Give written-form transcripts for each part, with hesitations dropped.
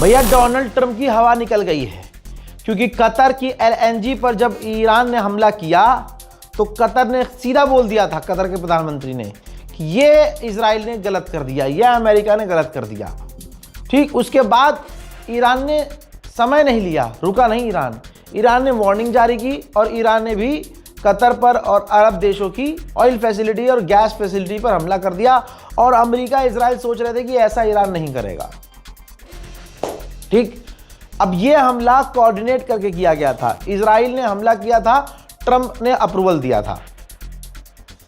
भैया Donald Trump की हवा निकल गई है, क्योंकि कतर की एलएनजी पर जब ईरान ने हमला किया तो कतर ने सीधा बोल दिया था, कतर के प्रधानमंत्री ने, कि ये इजराइल ने गलत कर दिया, यह अमेरिका ने गलत कर दिया। ठीक उसके बाद ईरान ने समय नहीं लिया, रुका नहीं ईरान ने वार्निंग जारी की और ईरान ने भी कतर पर और अरब देशों की ऑयल फैसिलिटी और गैस फैसिलिटी पर हमला कर दिया। और अमेरिका इजराइल सोच रहे थे कि ऐसा ईरान नहीं करेगा। ठीक, अब ये हमला कोऑर्डिनेट करके किया गया था। इजराइल ने हमला किया था, ट्रंप ने अप्रूवल दिया था।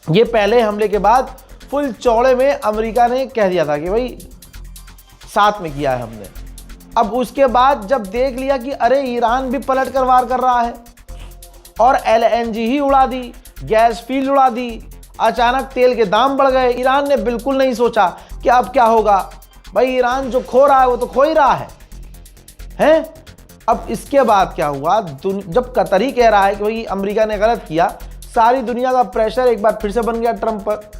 ये पहले हमले के बाद फुल चौड़े में अमेरिका ने कह दिया था कि भाई साथ में किया है हमने। अब उसके बाद जब देख लिया कि अरे ईरान भी पलट कर वार कर रहा है और एलएनजी ही उड़ा दी, गैस फील्ड उड़ा दी, अचानक तेल के दाम बढ़ गए, ईरान ने बिल्कुल नहीं सोचा कि अब क्या होगा। भाई ईरान जो खो रहा है वो तो खो ही रहा है। अब इसके बाद क्या हुआ, जब कतर ही कह रहा है कि भाई अमेरिका ने गलत किया, सारी दुनिया का प्रेशर एक बार फिर से बन गया ट्रंप पर।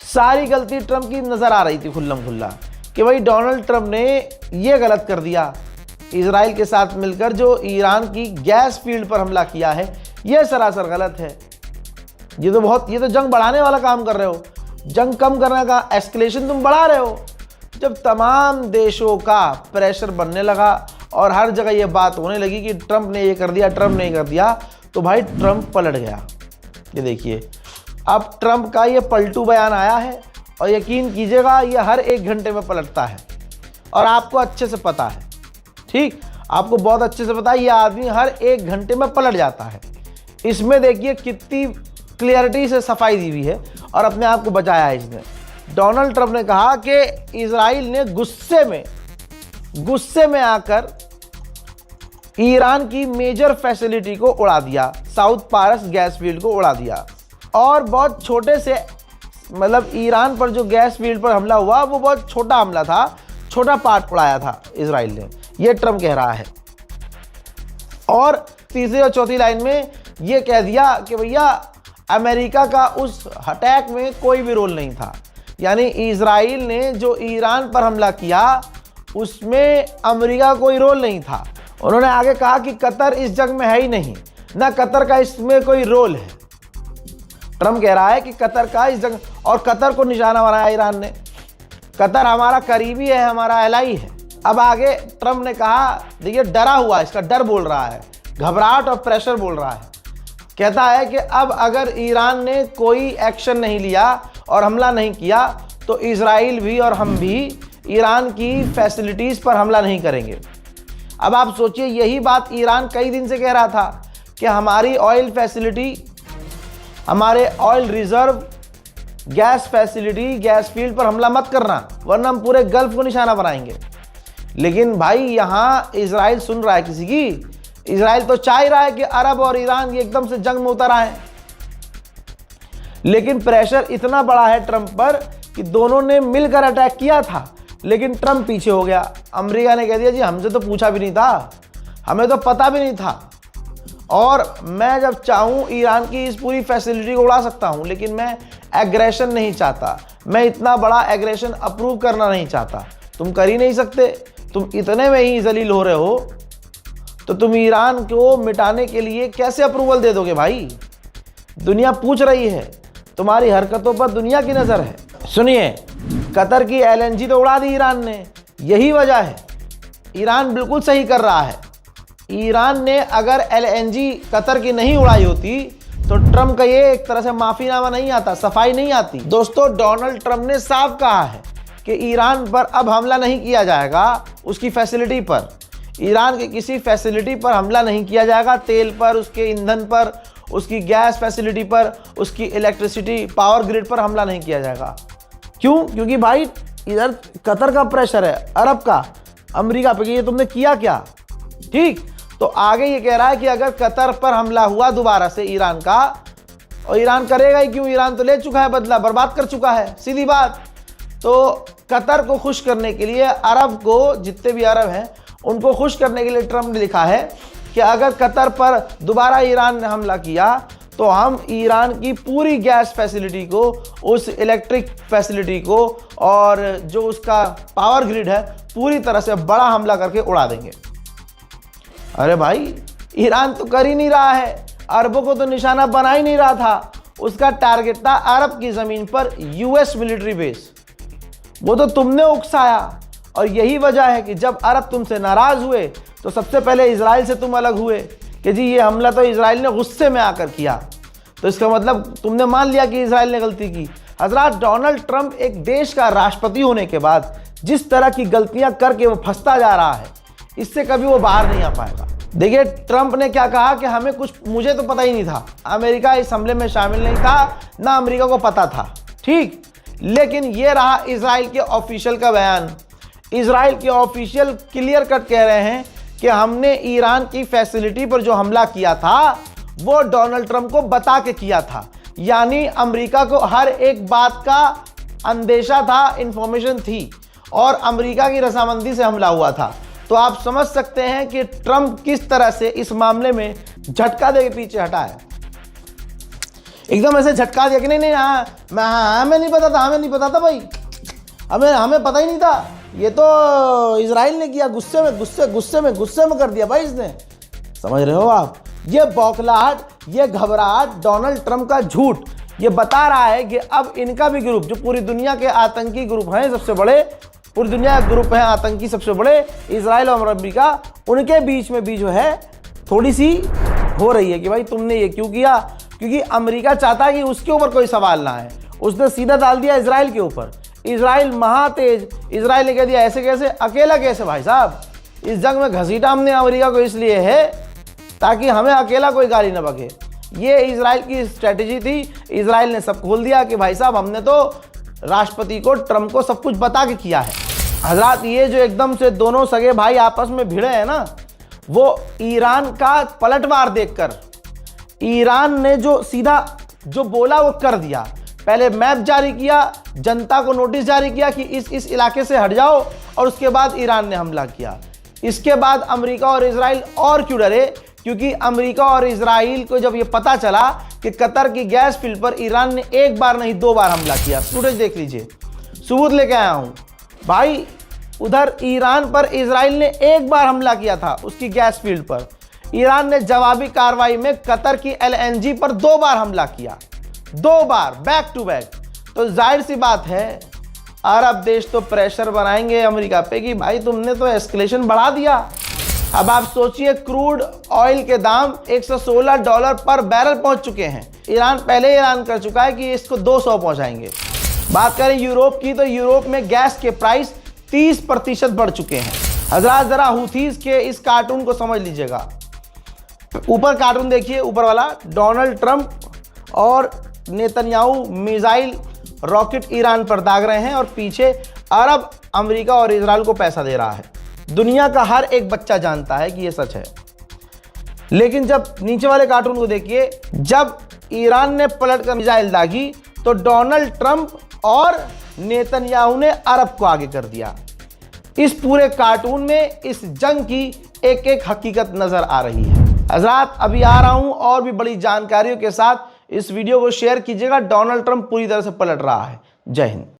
सारी गलती ट्रंप की नजर आ रही थी खुल्लम खुल्ला कि भाई डोनाल्ड ट्रंप ने ये गलत कर दिया, इजराइल के साथ मिलकर जो ईरान की गैस फील्ड पर हमला किया है ये सरासर गलत है। ये तो जंग बढ़ाने वाला काम कर रहे हो, जंग कम करने का एस्केलेशन तुम बढ़ा रहे हो। जब तमाम देशों का प्रेशर बनने लगा और हर जगह ये बात होने लगी कि ट्रंप ने ये कर दिया, ट्रंप ने ये कर दिया, तो भाई ट्रंप पलट गया। ये देखिए, अब ट्रंप का ये पलटू बयान आया है और यकीन कीजिएगा ये हर 1 घंटे में पलटता है और आपको अच्छे से पता है। ठीक, आपको बहुत अच्छे से पता है ये आदमी हर 1 घंटे में पलट जाता है। इसमें देखिए कितनी क्लियरिटी से सफाई दी हुई है और अपने आप को बचाया है इसने। डोनाल्ड ट्रंप ने कहा कि इजराइल ने गुस्से में आकर ईरान की मेजर फैसिलिटी को उड़ा दिया, साउथ पारस गैस फील्ड को उड़ा दिया। और बहुत छोटे से, मतलब ईरान पर जो गैस फील्ड पर हमला हुआ वो बहुत छोटा हमला था, छोटा पार्ट उड़ाया था इजराइल ने, ये ट्रंप कह रहा है। और तीसरी और चौथी लाइन में ये कह दिया कि भैया अमेरिका का उस अटैक में कोई भी रोल नहीं था, यानी इजराइल ने जो ईरान पर हमला किया उसमें अमेरिका का कोई रोल नहीं था। उन्होंने आगे कहा कि कतर इस जंग में है ही नहीं, ना कतर का इसमें कोई रोल है। ट्रंप कह रहा है कि कतर का इस जंग, और कतर को निशाना बनाया ईरान ने। कतर हमारा करीबी है, हमारा एलाई है। अब आगे ट्रंप ने कहा, देखिए डरा हुआ, इसका डर बोल रहा है, घबराहट और प्रेशर बोल रहा है। कहता है कि अब अगर ईरान ने कोई एक्शन नहीं लिया और हमला नहीं किया तो इजराइल भी और हम भी ईरान की फैसिलिटीज़ पर हमला नहीं करेंगे। अब आप सोचिए, यही बात ईरान कई दिन से कह रहा था कि हमारी ऑयल फैसिलिटी, हमारे oil reserve, gas facility, gas field पर हमला मत करना वरना हम पूरे गल्फ को निशाना बनाएंगे। लेकिन भाई यहाँ इजराइल सुन रहा है किसी की? इजराइल तो चाह ही रहा है कि अरब और ईरान ये एकदम से जंग में उतर आए। लेकिन प्रेशर इतना बड़ा है ट्रंप पर कि दोनों ने मिलकर अटैक किया था, लेकिन ट्रंप पीछे हो गया। अमेरिका ने कह दिया जी हमसे तो पूछा भी नहीं था, हमें तो पता भी नहीं था, और मैं जब चाहूँ ईरान की इस पूरी फैसिलिटी को उड़ा सकता हूँ, लेकिन मैं एग्रेशन नहीं चाहता, मैं इतना बड़ा एग्रेशन अप्रूव करना नहीं चाहता। तुम कर ही नहीं सकते, तुम इतने में ही जलील हो रहे हो, तो तुम ईरान को मिटाने के लिए कैसे अप्रूवल दे दोगे भाई? दुनिया पूछ रही है, तुम्हारी हरकतों पर दुनिया की नज़र है। सुनिए, कतर की एलएनजी तो उड़ा दी ईरान ने, यही वजह है। ईरान बिल्कुल सही कर रहा है। ईरान ने अगर एलएनजी कतर की नहीं उड़ाई होती तो ट्रंप का ये एक तरह से माफीनामा नहीं आता, सफाई नहीं आती। दोस्तों, डोनाल्ड ट्रंप ने साफ कहा है कि ईरान पर अब हमला नहीं किया जाएगा, उसकी फैसिलिटी पर, ईरान की किसी फैसिलिटी पर हमला नहीं किया जाएगा। तेल पर, उसके ईंधन पर, उसकी गैस फैसिलिटी पर, उसकी इलेक्ट्रिसिटी पावर ग्रिड पर हमला नहीं किया जाएगा। क्यों? क्योंकि भाई इधर कतर का प्रेशर है, अरब का, अमेरिका पे, ये तुमने किया क्या? ठीक, तो आगे ये कह रहा है कि अगर कतर पर हमला हुआ दोबारा से ईरान का, और ईरान करेगा ही क्यों, ईरान तो ले चुका है बदला, बर्बाद कर चुका है, सीधी बात। तो कतर को खुश करने के लिए, अरब को, जितने भी अरब हैं उनको खुश करने के लिए ट्रंप ने लिखा है कि अगर कतर पर दोबारा ईरान ने हमला किया तो हम ईरान की पूरी गैस फैसिलिटी को, उस इलेक्ट्रिक फैसिलिटी को और जो उसका पावर ग्रिड है पूरी तरह से बड़ा हमला करके उड़ा देंगे। अरे भाई, ईरान तो कर ही नहीं रहा है, अरबों को तो निशाना बना ही नहीं रहा था। उसका टारगेट था अरब की ज़मीन पर यूएस मिलिट्री बेस, वो तो तुमने उकसाया। और यही वजह है कि जब अरब तुमसे नाराज़ हुए तो सबसे पहले इजराइल से तुम अलग हुए कि जी ये हमला तो इजराइल ने गुस्से में आकर किया। तो इसका मतलब तुमने मान लिया कि इजराइल ने गलती की। हजरात, डोनाल्ड ट्रंप एक देश का राष्ट्रपति होने के बाद जिस तरह की गलतियां करके वो फंसता जा रहा है, इससे कभी वो बाहर नहीं आ पाएगा। देखिए, ट्रंप ने क्या कहा कि हमें कुछ, मुझे तो पता ही नहीं था, अमेरिका इस हमले में शामिल नहीं था, ना अमेरिका को पता था, ठीक। लेकिन ये रहा इजराइल के ऑफिशियल का बयान। इजराइल के ऑफिशियल क्लियर कट कह रहे हैं कि हमने ईरान की फैसिलिटी पर जो हमला किया था वो डोनाल्ड ट्रंप को बता के किया था। यानी अमेरिका को हर एक बात का अंदेशा था, इंफॉर्मेशन थी, और अमेरिका की रजामंदी से हमला हुआ था। तो आप समझ सकते हैं कि ट्रंप किस तरह से इस मामले में झटका दे के पीछे हटा है। एकदम ऐसे झटका दिया कि नहीं हमें नहीं पता था, हमें नहीं पता था भाई, हमें पता ही नहीं था, ये तो इजराइल ने किया, गुस्से में कर दिया भाई इसने। समझ रहे हो आप? ये बौखलाहट, ये घबराहट, डोनाल्ड ट्रंप का झूठ ये बता रहा है कि अब इनका भी ग्रुप, जो पूरी दुनिया के आतंकी ग्रुप हैं सबसे बड़े, पूरी दुनिया के ग्रुप हैं आतंकी सबसे बड़े, इजराइल और अमेरिका, उनके बीच में भी जो है थोड़ी सी हो रही है कि भाई तुमने ये क्यों किया। क्योंकि अमेरिका चाहता है कि उसके ऊपर कोई सवाल ना है, उसने सीधा डाल दिया इजराइल के ऊपर। इजराइल महातेज, इजराइल ने कह दिया ऐसे कैसे, अकेला कैसे भाई साहब, इस जंग में घसीटा हमने अमेरिका को इसलिए है ताकि हमें अकेला कोई गाली न बके। ये इजराइल की स्ट्रेटेजी थी। इजराइल ने सब खोल दिया कि भाई साहब हमने तो राष्ट्रपति को, ट्रंप को सब कुछ बता के किया है। हजरात, ये जो एकदम से दोनों सगे भाई आपस में भिड़े हैं ना, वो ईरान का पलटवार देखकर, ईरान ने जो सीधा जो बोला वो कर दिया। पहले मैप जारी किया, जनता को नोटिस जारी किया कि इस इलाके से हट जाओ, और उसके बाद ईरान ने हमला किया। इसके बाद अमेरिका और इजराइल और क्यों डरे, क्योंकि अमेरिका और इजराइल को जब ये पता चला कि कतर की गैस फील्ड पर ईरान ने एक बार नहीं 2 बार हमला किया। फुटेज देख लीजिए, सबूत लेके आया हूं भाई। उधर ईरान पर इजराइल ने एक बार हमला किया था, उसकी गैस फील्ड पर। ईरान ने जवाबी कार्रवाई में कतर की एलएनजी पर 2 बार हमला किया, 2 बार बैक टू बैक। तो जाहिर सी बात है अरब देश तो प्रेशर बनाएंगे अमेरिका पे कि भाई तुमने तो एस्केलेशन बढ़ा दिया। अब आप सोचिए, क्रूड ऑयल के दाम $116 पर बैरल पहुंच चुके हैं। ईरान पहले ऐलान कर चुका है कि इसको 200 पहुंचाएंगे। बात करें यूरोप की, तो यूरोप में गैस के प्राइस 30% बढ़ चुके हैं। हजरात, जरा हूथीज के इस कार्टून को समझ लीजिएगा। ऊपर कार्टून देखिए, ऊपर वाला, डोनाल्ड ट्रंप और नेतन्याहू मिसाइल रॉकेट ईरान पर दाग रहे हैं, और पीछे अरब अमेरिका और इजराइल को पैसा दे रहा है। दुनिया का हर एक बच्चा जानता है कि यह सच है। लेकिन जब नीचे वाले कार्टून को देखिए, जब ईरान ने पलटकर मिसाइल दागी तो डोनाल्ड ट्रंप और नेतन्याहू ने अरब को आगे कर दिया। इस पूरे कार्टून में इस जंग की एक एक हकीकत नजर आ रही है। हजरात, अभी आ रहा हूं और भी बड़ी जानकारियों के साथ। इस वीडियो को शेयर कीजिएगा। डोनाल्ड ट्रंप पूरी तरह से पलट रहा है। जय हिंद।